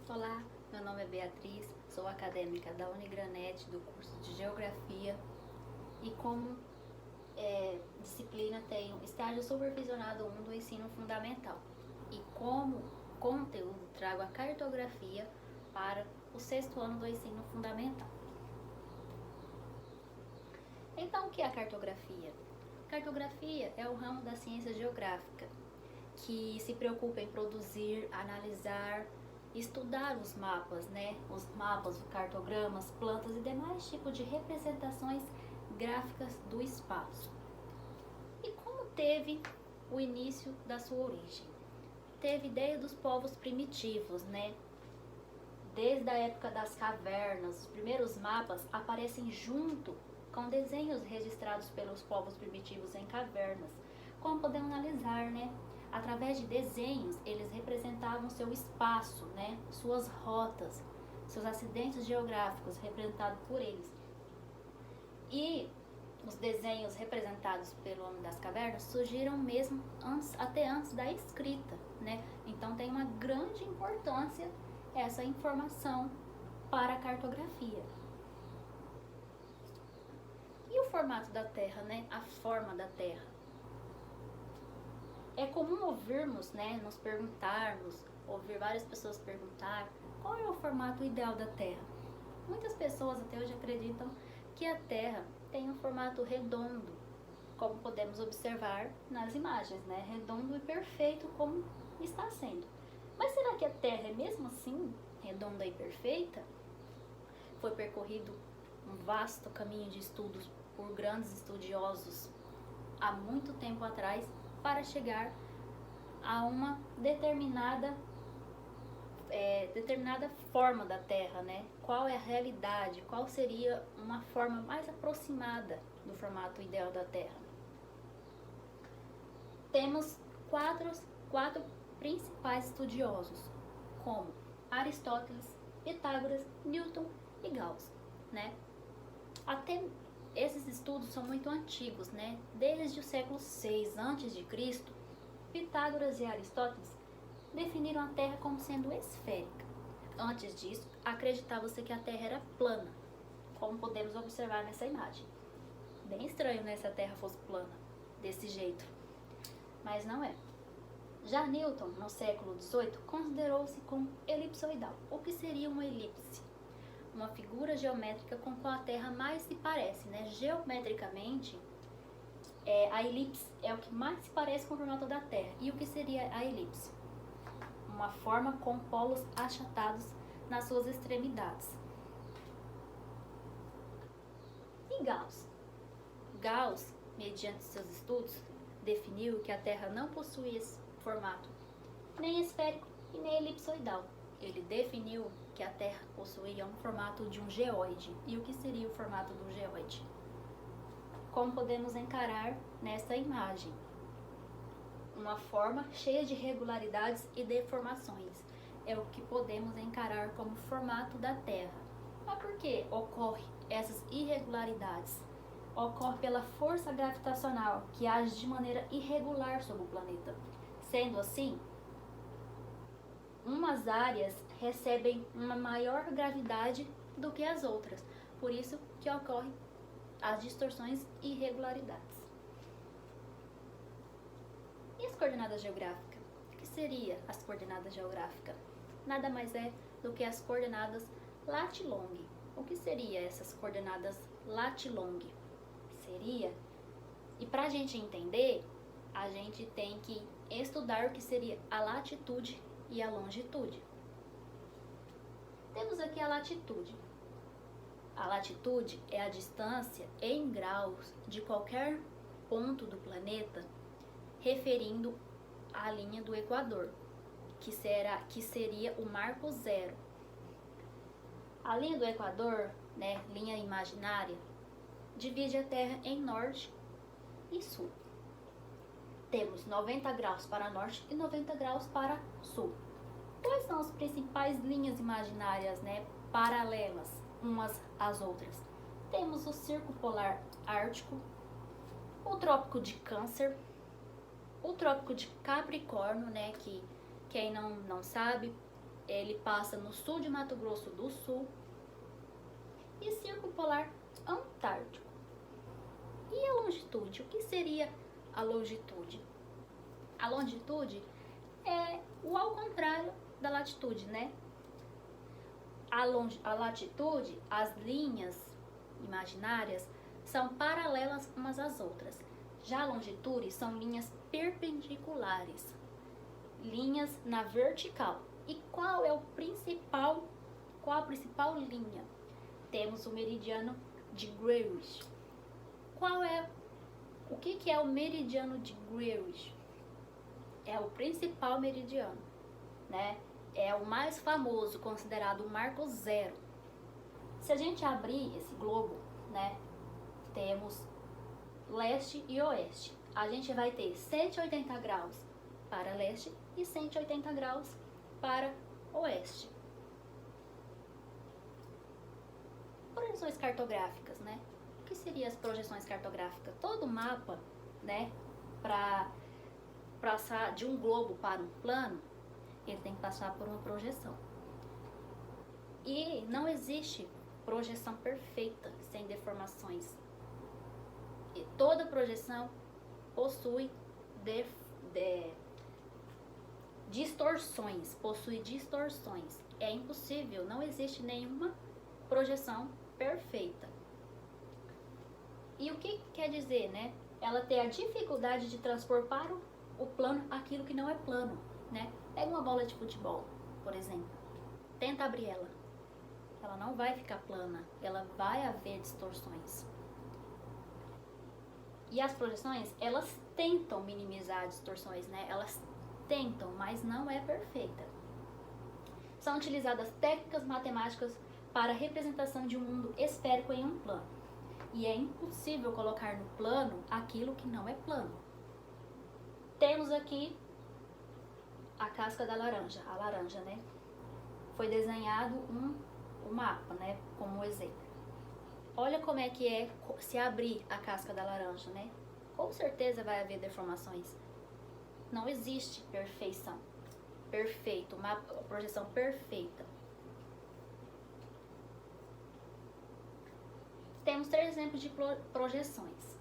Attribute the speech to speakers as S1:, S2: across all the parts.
S1: Olá, meu nome é Beatriz, sou acadêmica da Unigranet do curso de Geografia e como disciplina tenho estágio supervisionado 1 do ensino fundamental. E como conteúdo trago a cartografia para o 6º ano do ensino fundamental. Então, o que é a cartografia? Cartografia é o ramo da ciência geográfica que se preocupa em produzir, analisar, estudar os mapas, Os mapas, cartogramas, plantas e demais tipos de representações gráficas do espaço. E como teve o início da sua origem? Teve ideia dos povos primitivos, Desde a época das cavernas, os primeiros mapas aparecem junto com desenhos registrados pelos povos primitivos em cavernas. Como podemos analisar, Através de desenhos, eles representavam seu espaço, Suas rotas, seus acidentes geográficos representados por eles. E os desenhos representados pelo homem das cavernas surgiram mesmo até antes da escrita, Então tem uma grande importância essa informação para a cartografia. E o formato da Terra, A forma da Terra. É comum ouvirmos, nos perguntarmos, ouvir várias pessoas perguntar qual é o formato ideal da Terra. Muitas pessoas até hoje acreditam que a Terra tem um formato redondo, como podemos observar nas imagens, Redondo e perfeito como está sendo. Mas será que a Terra é mesmo assim redonda e perfeita? Foi percorrido um vasto caminho de estudos por grandes estudiosos há muito tempo atrás para chegar a uma determinada forma da Terra, Qual é a realidade, qual seria uma forma mais aproximada do formato ideal da Terra. Temos quatro principais estudiosos, como Aristóteles, Pitágoras, Newton e Gauss, Até esses estudos são muito antigos, Desde o século VI a.C., Pitágoras e Aristóteles definiram a Terra como sendo esférica. Antes disso, acreditava-se que a Terra era plana, como podemos observar nessa imagem. Bem estranho, se a Terra fosse plana, desse jeito. Mas não é. Já Newton, no século XVIII, considerou-se como elipsoidal. O que seria uma elipse? Uma figura geométrica com qual a Terra mais se parece, Geometricamente, a elipse é o que mais se parece com o formato da Terra. E o que seria a elipse? Uma forma com polos achatados nas suas extremidades. E Gauss? Gauss, mediante seus estudos, definiu que a Terra não possuía esse formato nem esférico e nem elipsoidal. Ele definiu que a Terra possuía um formato de um geóide. E o que seria o formato do geóide? Como podemos encarar nessa imagem? Uma forma cheia de irregularidades e deformações. É o que podemos encarar como formato da Terra. Mas por que ocorre essas irregularidades? Ocorre pela força gravitacional que age de maneira irregular sobre o planeta. Sendo assim, umas áreas recebem uma maior gravidade do que as outras. Por isso que ocorrem as distorções e irregularidades. E as coordenadas geográficas? O que seria as coordenadas geográficas? Nada mais é do que as coordenadas lat e long. O que seria essas coordenadas lat e long? E para a gente entender, a gente tem que estudar o que seria a latitude e a longitude. Temos aqui a latitude. A latitude é a distância em graus de qualquer ponto do planeta referindo à linha do Equador, que seria o marco zero. A linha do Equador, linha imaginária, divide a Terra em norte e sul. Temos 90 graus para norte e 90 graus para sul. Quais são as principais linhas imaginárias, paralelas umas às outras? Temos o Círculo Polar Ártico, o Trópico de Câncer, o Trópico de Capricórnio, que quem não sabe, ele passa no sul de Mato Grosso do Sul. E Círculo Polar Antártico. E a longitude? O que seria a longitude? A longitude é o ao contrário da latitude, né? A latitude, as linhas imaginárias são paralelas umas às outras. Já a longitude são linhas perpendiculares, linhas na vertical. E qual a principal linha? Temos o meridiano de Greenwich. O que é o meridiano de Greenwich? É o principal meridiano, né? É o mais famoso, considerado o marco zero. Se a gente abrir esse globo, né, temos leste e oeste. A gente vai ter 180 graus para leste e 180 graus para oeste. Projeções cartográficas, né? O que seriam as projeções cartográficas? Todo mapa, né, para passar de um globo para um plano, ele tem que passar por uma projeção. E não existe projeção perfeita sem deformações. E toda projeção possui distorções, É impossível, não existe nenhuma projeção perfeita. E o que quer dizer, né? Ela tem a dificuldade de transpor para o plano aquilo que não é plano, né? Pega uma bola de futebol, por exemplo. Tenta abrir ela. Ela não vai ficar plana, ela vai haver distorções. E as projeções, elas tentam minimizar as distorções, né? Elas tentam, mas não é perfeita. São utilizadas técnicas matemáticas para a representação de um mundo esférico em um plano. E é impossível colocar no plano aquilo que não é plano. Temos aqui a casca da laranja, a laranja, né? Foi desenhado um mapa, né? Como exemplo. Olha como é que é se abrir a casca da laranja, né? Com certeza vai haver deformações. Não existe perfeição. Perfeito, uma projeção perfeita. Temos 3 exemplos de projeções.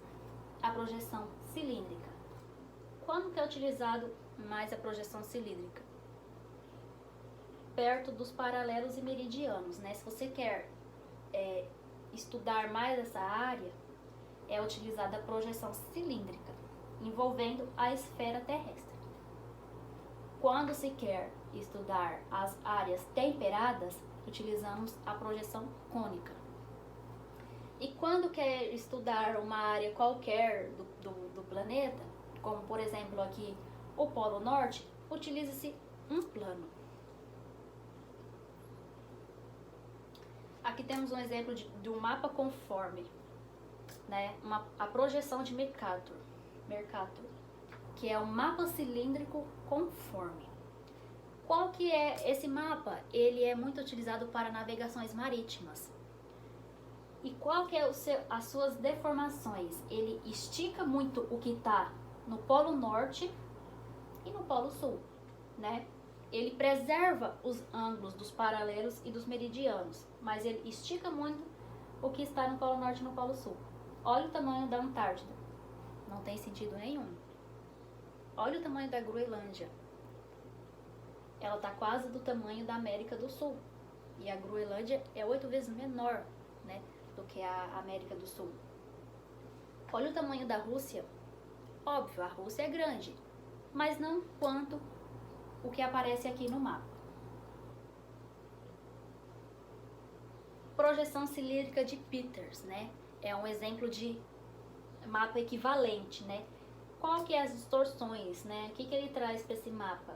S1: A projeção cilíndrica. Quando que é utilizado mais a projeção cilíndrica? Perto dos paralelos e meridianos, né? Se você quer estudar mais essa área, é utilizada a projeção cilíndrica, envolvendo a esfera terrestre. Quando se quer estudar as áreas temperadas, utilizamos a projeção cônica. E quando quer estudar uma área qualquer do planeta, como por exemplo aqui o Polo Norte, utiliza-se um plano. Aqui temos um exemplo de um mapa conforme, né? A projeção de Mercator, que é um mapa cilíndrico conforme. Qual que é esse mapa? Ele é muito utilizado para navegações marítimas. E qual que é as suas deformações? Ele estica muito o que está no Polo Norte e no Polo Sul, né? Ele preserva os ângulos dos paralelos e dos meridianos, mas ele estica muito o que está no Polo Norte e no Polo Sul. Olha o tamanho da Antártida. Não tem sentido nenhum. Olha o tamanho da Groenlândia. Ela está quase do tamanho da América do Sul. E a Groenlândia é 8 vezes menor, né, do que a América do Sul. Olha o tamanho da Rússia. Óbvio, a Rússia é grande, mas não quanto o que aparece aqui no mapa. Projeção cilíndrica de Peters, né? É um exemplo de mapa equivalente, né? Qual que é as distorções, né? O que ele traz para esse mapa?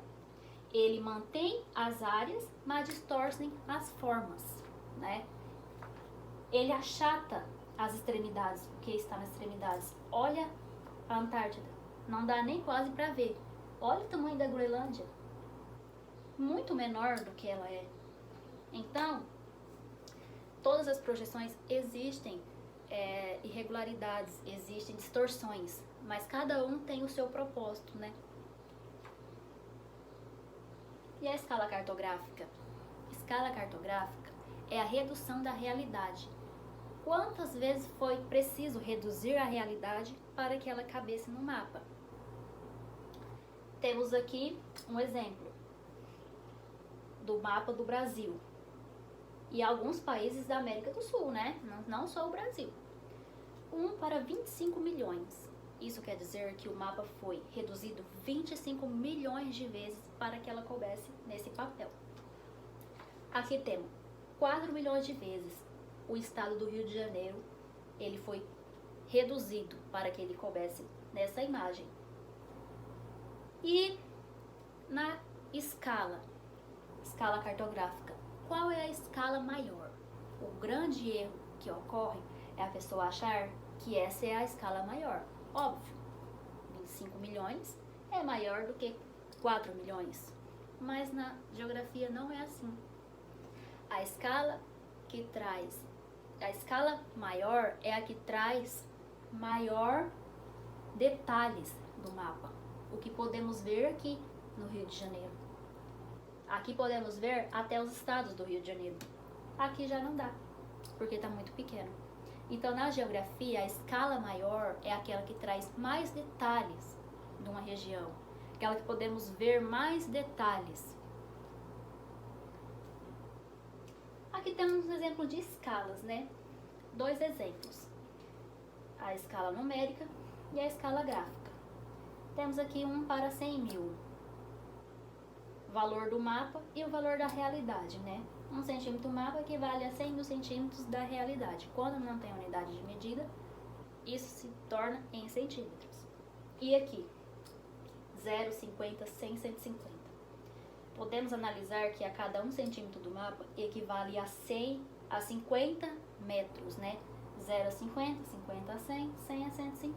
S1: Ele mantém as áreas, mas distorcem as formas, né? Ele achata as extremidades, o que está nas extremidades. Olha a Antártida, não dá nem quase para ver. Olha o tamanho da Groenlândia, muito menor do que ela é. Então, todas as projeções existem irregularidades, existem distorções, mas cada um tem o seu propósito, né? E a escala cartográfica? escala cartográfica é a redução da realidade. Quantas vezes foi preciso reduzir a realidade para que ela cabesse no mapa? Temos aqui um exemplo do mapa do Brasil e alguns países da América do Sul, né? Não só o Brasil. 1 para 25 milhões. Isso quer dizer que o mapa foi reduzido 25 milhões de vezes para que ela coubesse nesse papel. Aqui temos 4 milhões de vezes. O estado do Rio de Janeiro, ele foi reduzido para que ele coubesse nessa imagem. E na escala cartográfica, qual é a escala maior? O grande erro que ocorre é a pessoa achar que essa é a escala maior. Óbvio, 25 milhões é maior do que 4 milhões, mas na geografia não é assim. A escala maior é a que traz maior detalhes do mapa. O que podemos ver aqui no Rio de Janeiro. Aqui podemos ver até os estados do Rio de Janeiro. Aqui já não dá, porque está muito pequeno. Então, na geografia, a escala maior é aquela que traz mais detalhes de uma região. Aquela que podemos ver mais detalhes. Aqui temos um exemplo de escalas, né? 2 exemplos. A escala numérica e a escala gráfica. Temos aqui 1 para 100 mil. O valor do mapa e o valor da realidade, né? 1 centímetro do mapa equivale a 100 mil centímetros da realidade. Quando não tem unidade de medida, isso se torna em centímetros. E aqui, 0, 50, 100, 150. Podemos analisar que a cada 1 centímetro do mapa equivale a 50 metros, né? 0 a 50, 50 a 100, 100 a 150.